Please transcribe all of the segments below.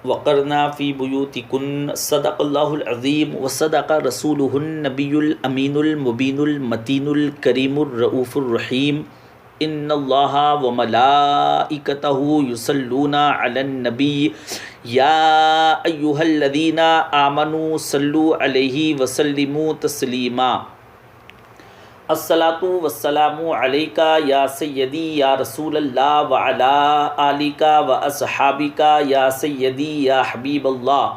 وقرنا فی بیوتکن صدق اللہ العظیم وصدق رسولہ النبی الامین المبین المتین الکریم الرؤوف الرحیم ان اللہ وملائکتہ یصلون علی النبی یا ایہا الذین آمنوا صلوا علیہ وسلموا تسلیما الصلاۃ والسلام علیکہ یا سیدی یا رسول اللہ وعلی آلکہ و اصحابکہ یا سیدی یا حبیب اللہ۔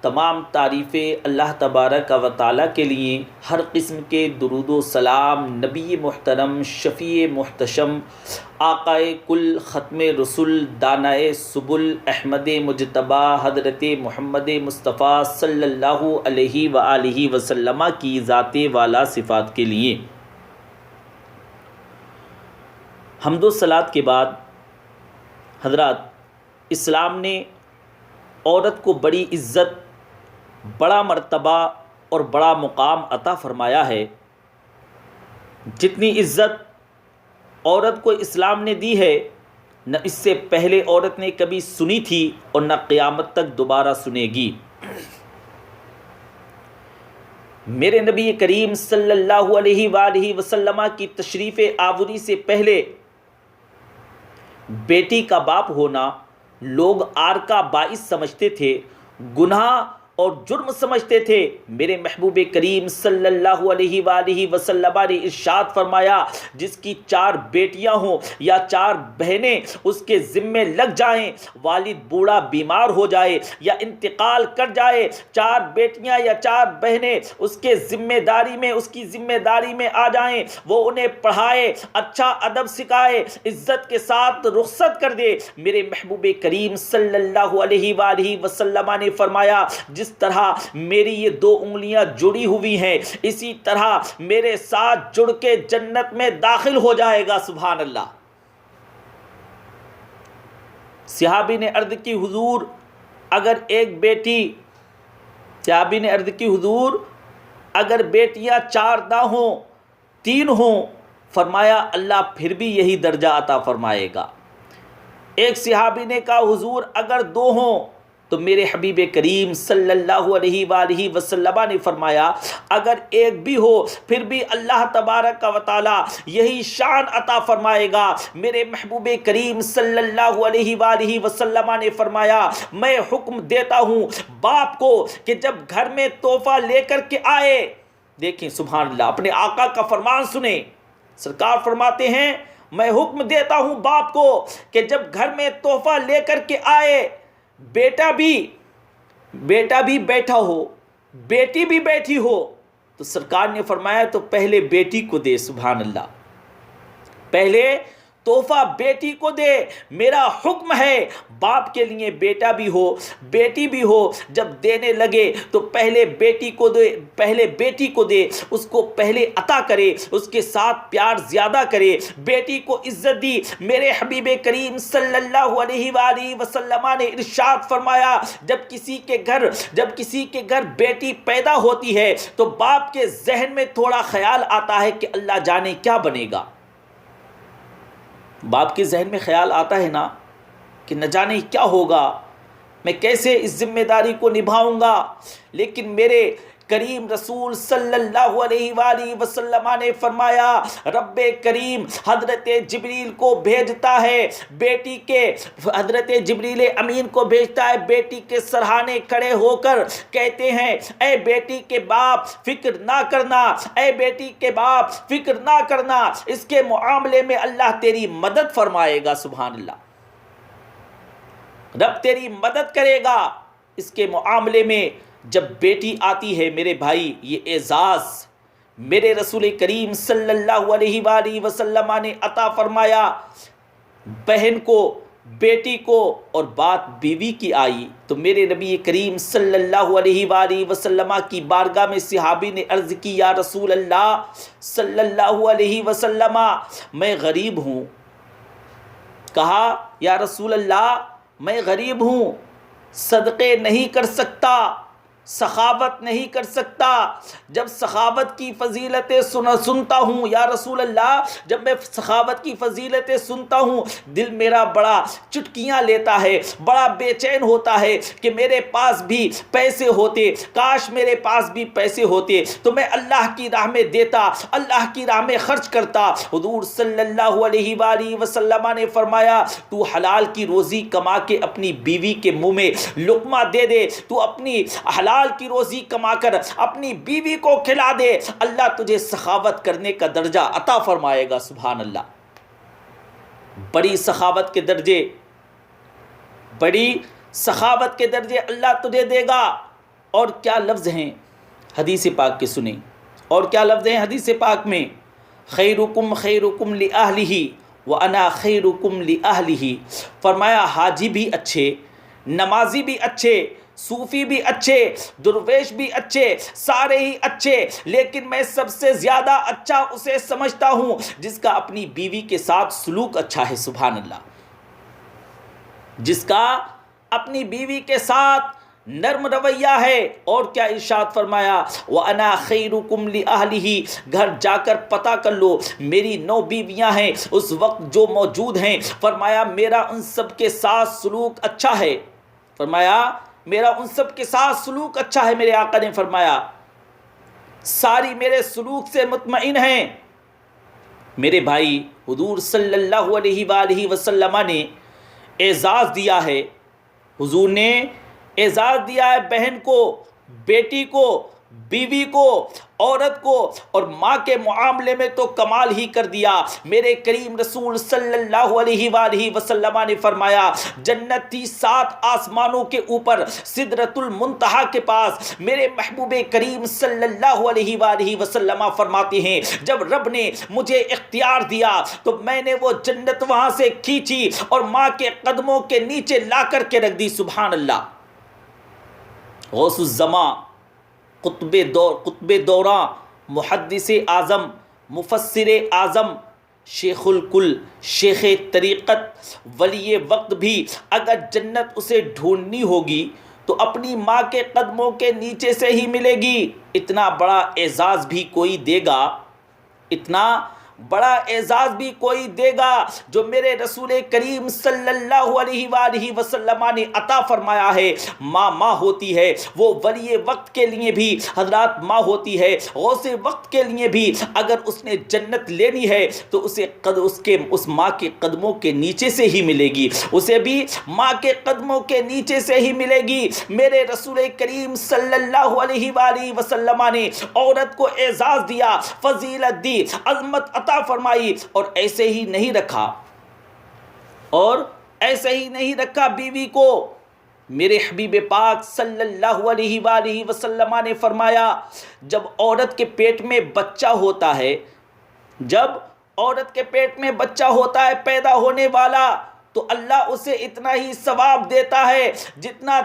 تمام تعریفیں اللہ تبارک و تعالیٰ کے لیے، ہر قسم کے درود و سلام نبی محترم شفیع محتشم آقائے کل ختم رسول دانائے سبل احمد مجتبیٰ حضرت محمد مصطفیٰ صلی اللہ علیہ وآلہ وسلم کی ذات والا صفات کے لیے۔ حمد و صلات کے بعد حضرات، اسلام نے عورت کو بڑی عزت، بڑا مرتبہ اور بڑا مقام عطا فرمایا ہے۔ جتنی عزت عورت کو اسلام نے دی ہے، نہ اس سے پہلے عورت نے کبھی سنی تھی اور نہ قیامت تک دوبارہ سنے گی۔ میرے نبی کریم صلی اللہ علیہ وآلہ وسلم کی تشریف آوری سے پہلے بیٹی کا باپ ہونا لوگ آر کا باعث سمجھتے تھے، گناہ اور جرم سمجھتے تھے۔ میرے محبوب کریم صلی اللہ علیہ وآلہ وسلم نے ارشاد فرمایا، جس کی 4 بیٹیاں ہوں یا 4 بہنیں اس کے ذمے لگ جائیں، والد بوڑھا بیمار ہو جائے یا انتقال کر جائے، 4 بیٹیاں یا 4 بہنیں اس کے ذمہ داری میں، اس کی ذمہ داری میں آ جائیں، وہ انہیں پڑھائے، اچھا ادب سکھائے، عزت کے ساتھ رخصت کر دے۔ میرے محبوب کریم صلی اللہ علیہ وآلہ وسلم نے فرمایا، جس طرح میری یہ 2 انگلیاں جڑی ہوئی ہیں، اسی طرح میرے ساتھ جڑ کے جنت میں داخل ہو جائے گا۔ سبحان اللہ۔ صحابی نے عرض کی، حضور اگر ایک بیٹی، صحابی نے عرض کی، حضور اگر بیٹیاں 4 نہ ہوں، 3 ہوں، فرمایا اللہ پھر بھی یہی درجہ عطا فرمائے گا۔ ایک صحابی نے کہا، حضور اگر 2 ہوں، تو میرے حبیب کریم صلی اللہ علیہ وآلہ وسلم نے فرمایا اگر ایک بھی ہو پھر بھی اللہ تبارک و تعالی یہی شان عطا فرمائے گا۔ میرے محبوب کریم صلی اللہ علیہ وآلہ وسلم نے فرمایا، میں حکم دیتا ہوں باپ کو کہ جب گھر میں تحفہ لے کر کے آئے، دیکھیں سبحان اللہ، اپنے آقا کا فرمان سنیں، سرکار فرماتے ہیں میں حکم دیتا ہوں باپ کو کہ جب گھر میں تحفہ لے کر کے آئے، بیٹا بھی بیٹھا ہو، بیٹی بھی بیٹھی ہو، تو سرکار نے فرمایا تو پہلے بیٹی کو دے۔ سبحان اللہ، پہلے تحفہ بیٹی کو دے۔ میرا حکم ہے باپ کے لیے بیٹا بھی ہو بیٹی بھی ہو، جب دینے لگے تو پہلے بیٹی کو دے، پہلے بیٹی کو دے، اس کو پہلے عطا کرے، اس کے ساتھ پیار زیادہ کرے، بیٹی کو عزت دی۔ میرے حبیب کریم صلی اللہ علیہ وآلہ وسلم نے ارشاد فرمایا، جب کسی کے گھر بیٹی پیدا ہوتی ہے تو باپ کے ذہن میں تھوڑا خیال آتا ہے کہ اللہ جانے کیا بنے گا۔ باپ کے ذہن میں خیال آتا ہے نا کہ نہ جانے کیا ہوگا، میں کیسے اس ذمہ داری کو نبھاؤں گا۔ لیکن میرے کریم رسول صلی اللہ علیہ وآلہ وسلم نے فرمایا، رب کریم حضرت جبریل کو بھیجتا ہے، بیٹی کے حضرت جبریل امین کو بھیجتا ہے، بیٹی کے سرہانے کھڑے ہو کر کہتے ہیں، اے بیٹی کے باپ فکر نہ کرنا، اے بیٹی کے باپ فکر نہ کرنا، اس کے معاملے میں اللہ تیری مدد فرمائے گا۔ سبحان اللہ، رب تیری مدد کرے گا اس کے معاملے میں۔ جب بیٹی آتی ہے میرے بھائی، یہ اعزاز میرے رسول کریم صلی اللہ علیہ وآلہ وسلم نے عطا فرمایا بہن کو، بیٹی کو، اور بات بیوی کی آئی تو میرے نبی کریم صلی اللہ علیہ وآلہ وسلم کی بارگاہ میں صحابی نے عرض کی، یا رسول اللہ صلی اللہ علیہ وسلم میں غریب ہوں۔ کہا، یا رسول اللہ میں غریب ہوں، صدقے نہیں کر سکتا، سخاوت نہیں کر سکتا۔ جب سخاوت کی فضیلتیں سنتا ہوں یا رسول اللہ، جب میں سخاوت کی فضیلتیں سنتا ہوں، دل میرا بڑا چٹکیاں لیتا ہے، بڑا بے چین ہوتا ہے کہ میرے پاس بھی پیسے ہوتے، کاش میرے پاس بھی پیسے ہوتے تو میں اللہ کی راہ میں دیتا، اللہ کی راہ میں خرچ کرتا۔ حضور صلی اللہ علیہ وآلہ وسلم نے فرمایا، تو حلال کی روزی کما کے اپنی بیوی کے منہ میں لقمہ دے دے، تو اپنی حلال کی روزی کما کر اپنی بیوی کو کھلا دے، اللہ تجھے سخاوت کرنے کا درجہ عطا فرمائے گا۔ سبحان اللہ، بڑی سخاوت کے درجے، بڑی سخاوت کے درجے اللہ تجھے دے گا۔ اور کیا لفظ ہیں حدیث پاک کے سنیں، اور کیا لفظ ہیں حدیث پاک میں، خیرکم خیرکم لأہلہ وانا خیرکم لأہلہ۔ فرمایا حاجی بھی اچھے، نمازی بھی اچھے، صوفی بھی اچھے، درویش بھی اچھے، سارے ہی اچھے، لیکن میں سب سے زیادہ اچھا اسے سمجھتا ہوں جس کا اپنی بیوی کے ساتھ سلوک اچھا ہے۔ سبحان اللہ، جس کا اپنی بیوی کے ساتھ نرم رویہ ہے۔ اور کیا ارشاد فرمایا، وَأَنَا خَيْرُكُمْ لِأَهْلِهِ۔ گھر جا کر پتہ کر لو میری 9 بیویاں ہیں اس وقت جو موجود ہیں، فرمایا میرا ان سب کے ساتھ سلوک اچھا ہے، فرمایا میرا ان سب کے ساتھ سلوک اچھا ہے۔ میرے آقا نے فرمایا ساری میرے سلوک سے مطمئن ہیں۔ میرے بھائی، حضور صلی اللہ علیہ وآلہ وسلم نے اعزاز دیا ہے، حضور نے اعزاز دیا ہے بہن کو، بیٹی کو، بیوی کو، عورت کو، اور ماں کے معاملے میں تو کمال ہی کر دیا۔ میرے کریم رسول صلی اللہ علیہ وآلہ وسلم نے فرمایا جنتی 7 آسمانوں کے اوپر سدرۃ المنتہا کے پاس میرے محبوب کریم صلی اللہ علیہ وآلہ وسلم فرماتے ہیں جب رب نے مجھے اختیار دیا تو میں نے وہ جنت وہاں سے کھینچی اور ماں کے قدموں کے نیچے لا کر کے رکھ دی۔ سبحان اللہ۔ غوث الزماں، قطب دوراں، محدث اعظم، مفسر اعظم، شیخ الکل، شیخ طریقت، ولی وقت بھی اگر جنت اسے ڈھونڈنی ہوگی تو اپنی ماں کے قدموں کے نیچے سے ہی ملے گی۔ اتنا بڑا اعزاز بھی کوئی دے گا، اتنا بڑا اعزاز بھی کوئی دے گا جو میرے رسول کریم صلی اللہ علیہ وآلہ وسلم نے عطا فرمایا ہے۔ ماں ہوتی ہے، وہ ولی وقت کے لیے بھی حضرات ماں ہوتی ہے، غوث وقت کے لیے بھی اگر اس نے جنت لینی ہے تو اسے اس ماں کے قدموں کے نیچے سے ہی ملے گی، اسے بھی ماں کے قدموں کے نیچے سے ہی ملے گی۔ میرے رسول کریم صلی اللہ علیہ وآلہ وسلم نے عورت کو اعزاز دیا، فضیلت دی، عظمت عطا فرمائی، اور ایسے ہی نہیں رکھا، اور ایسے ہی نہیں رکھا بیوی کو۔ میرے حبیب پاک صلی اللہ علیہ وآلہ وسلم نے فرمایا جب عورت کے پیٹ میں بچہ ہوتا ہے، جب عورت کے پیٹ میں بچہ ہوتا ہے پیدا ہونے والا، تو اللہ اسے اتنا ہی ثواب دیتا ہے جتنا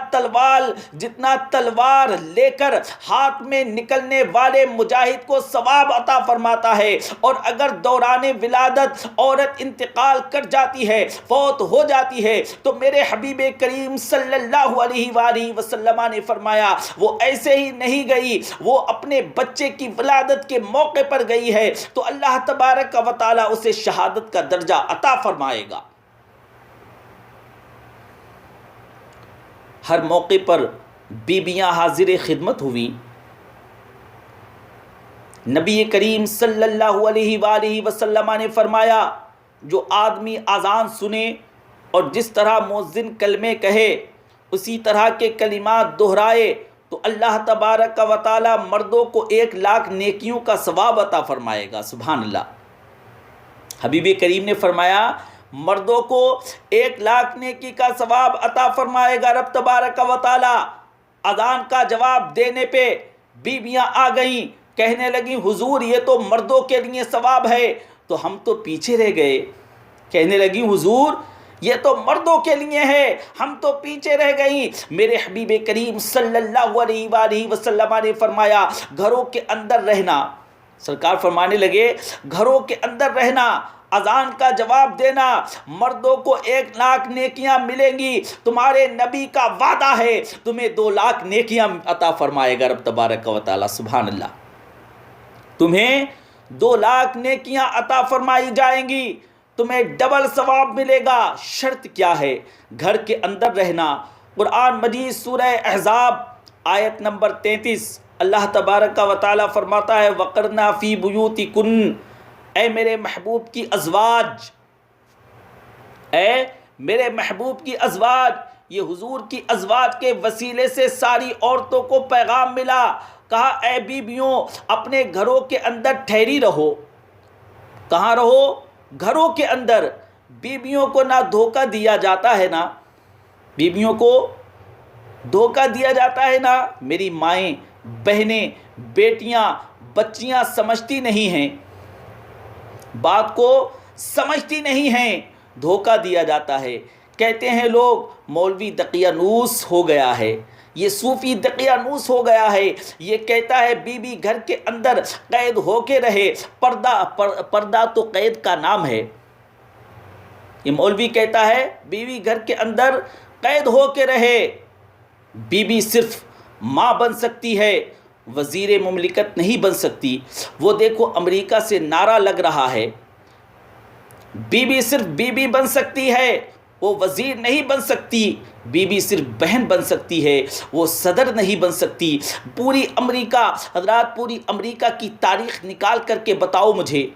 تلوار لے کر ہاتھ میں نکلنے والے مجاہد کو ثواب عطا فرماتا ہے۔ اور اگر دوران ولادت عورت انتقال کر جاتی ہے، فوت ہو جاتی ہے، تو میرے حبیب کریم صلی اللہ علیہ وآلہ وسلم نے فرمایا وہ ایسے ہی نہیں گئی، وہ اپنے بچے کی ولادت کے موقع پر گئی ہے تو اللہ تبارک و تعالی اسے شہادت کا درجہ عطا فرمائے گا۔ ہر موقع پر بیبیاں حاضر خدمت ہوئیں۔ نبی کریم صلی اللہ علیہ وآلہ وسلم نے فرمایا جو آدمی اذان سنے اور جس طرح مؤذن کلمے کہے اسی طرح کے کلمات دہرائے تو اللہ تبارک و تعالی مردوں کو 1,00,000 نیکیوں کا ثواب عطا فرمائے گا۔ سبحان اللہ۔ حبیب کریم نے فرمایا مردوں کو 1,00,000 نیکی کا ثواب عطا فرمائے گا رب تبارک و تعالی۔ اذان کا جواب دینے پہ بیویاں آ گئیں، کہنے لگیں حضور یہ تو مردوں کے لیے ثواب ہے، تو ہم تو پیچھے رہ گئے۔ کہنے لگیں حضور یہ تو مردوں کے لیے ہے، ہم تو پیچھے رہ گئیں۔ میرے حبیب کریم صلی اللہ علیہ وآلہ وسلم نے فرمایا گھروں کے اندر رہنا، سرکار فرمانے لگے گھروں کے اندر رہنا اذان کا جواب دینا، مردوں کو 1,00,000 نیکیاں ملیں گی، تمہارے نبی کا وعدہ ہے تمہیں 2,00,000 نیکیاں عطا فرمائے گا رب تبارک و تعالی۔ سبحان اللہ، تمہیں 2,00,000 نیکیاں عطا فرمائی جائیں گی، تمہیں ڈبل ثواب ملے گا۔ شرط کیا ہے؟ گھر کے اندر رہنا۔ قرآن مجید سورہ احزاب آیت نمبر 33 اللہ تبارک و تعالی فرماتا ہے وَقَرْنَا فِي بُيُوتِكُنَّ، اے میرے محبوب کی ازواج، اے میرے محبوب کی ازواج، یہ حضور کی ازواج کے وسیلے سے ساری عورتوں کو پیغام ملا۔ کہا اے بیویوں اپنے گھروں کے اندر ٹھہری رہو۔ کہاں رہو؟ گھروں کے اندر۔ بیویوں کو نہ دھوکہ دیا جاتا ہے، نا بیویوں کو دھوکہ دیا جاتا ہے، نا میری مائیں، بہنیں، بیٹیاں، بچیاں سمجھتی نہیں ہیں، بات کو سمجھتی نہیں ہیں، دھوکہ دیا جاتا ہے۔ کہتے ہیں لوگ مولوی دقیانوس ہو گیا ہے، یہ صوفی دقیانوس ہو گیا ہے، یہ کہتا ہے بیوی گھر کے اندر قید ہو کے رہے، پردہ تو قید کا نام ہے۔ یہ مولوی کہتا ہے بیوی گھر کے اندر قید ہو کے رہے، بیوی صرف ماں بن سکتی ہے، وزیر مملکت نہیں بن سکتی۔ وہ دیکھو امریکہ سے نعرہ لگ رہا ہے، بیوی صرف بیوی بن سکتی ہے، وہ وزیر نہیں بن سکتی، بیوی صرف بہن بن سکتی ہے، وہ صدر نہیں بن سکتی۔ پوری امریکہ، حضرات پوری امریکہ کی تاریخ نکال کر کے بتاؤ مجھے،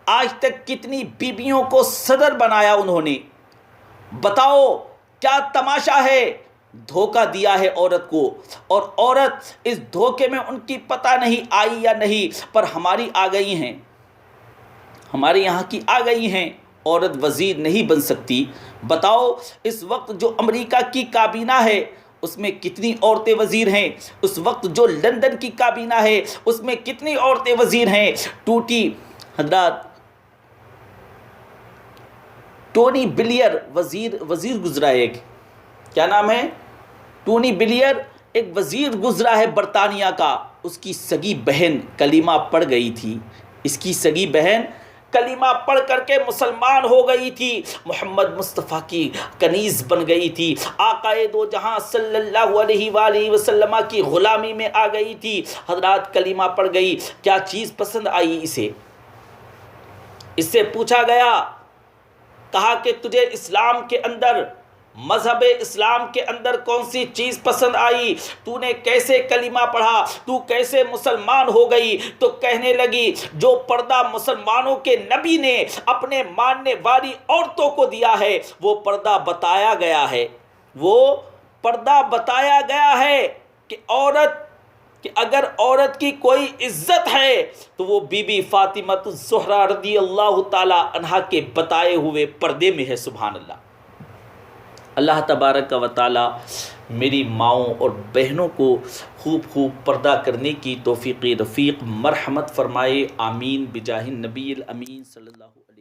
آج تک کتنی بیویوں کو صدر بنایا انہوں نے؟ بتاؤ کیا تماشا ہے؟ دھوکہ دیا ہے عورت کو، اور عورت اس دھوکے میں ان کی پتہ نہیں آئی یا نہیں، پر ہماری آ گئی ہیں، ہمارے یہاں کی آ گئی ہیں۔ عورت وزیر نہیں بن سکتی۔ بتاؤ اس وقت جو امریکہ کی کابینہ ہے اس میں کتنی عورتیں وزیر ہیں؟ اس وقت جو لندن کی کابینہ ہے اس میں کتنی عورتیں وزیر ہیں؟ حضرات ٹونی بلیئر وزیر گزرا ہے، ایک کیا نام ہے؟ ٹونی بلیئر ایک وزیر گزرا ہے برطانیہ کا، اس کی سگی بہن کلمہ پڑھ گئی تھی، اس کی سگی بہن کلمہ پڑھ کر کے مسلمان ہو گئی تھی، محمد مصطفیٰ کی کنیز بن گئی تھی، آقائے دو جہاں صلی اللہ علیہ وآلہ وسلم کی غلامی میں آ گئی تھی۔ حضرات کلمہ پڑھ گئی، کیا چیز پسند آئی اسے؟ اس سے پوچھا گیا، کہا کہ تجھے اسلام کے اندر، مذہب اسلام کے اندر کون سی چیز پسند آئی؟ تو نے کیسے کلمہ پڑھا؟ تو کیسے مسلمان ہو گئی؟ تو کہنے لگی جو پردہ مسلمانوں کے نبی نے اپنے ماننے والی عورتوں کو دیا ہے وہ پردہ بتایا گیا ہے، وہ پردہ بتایا گیا ہے کہ اگر عورت کی کوئی عزت ہے تو وہ بی بی فاطمہ الزہرا رضی اللہ تعالی عنہا کے بتائے ہوئے پردے میں ہے۔ سبحان اللہ۔ اللہ تبارک و تعالی میری ماؤں اور بہنوں کو خوب پردہ کرنے کی توفیق رفیق مرحمت فرمائے، آمین بجاہ النبی الامین صلی اللہ علیہ وسلم۔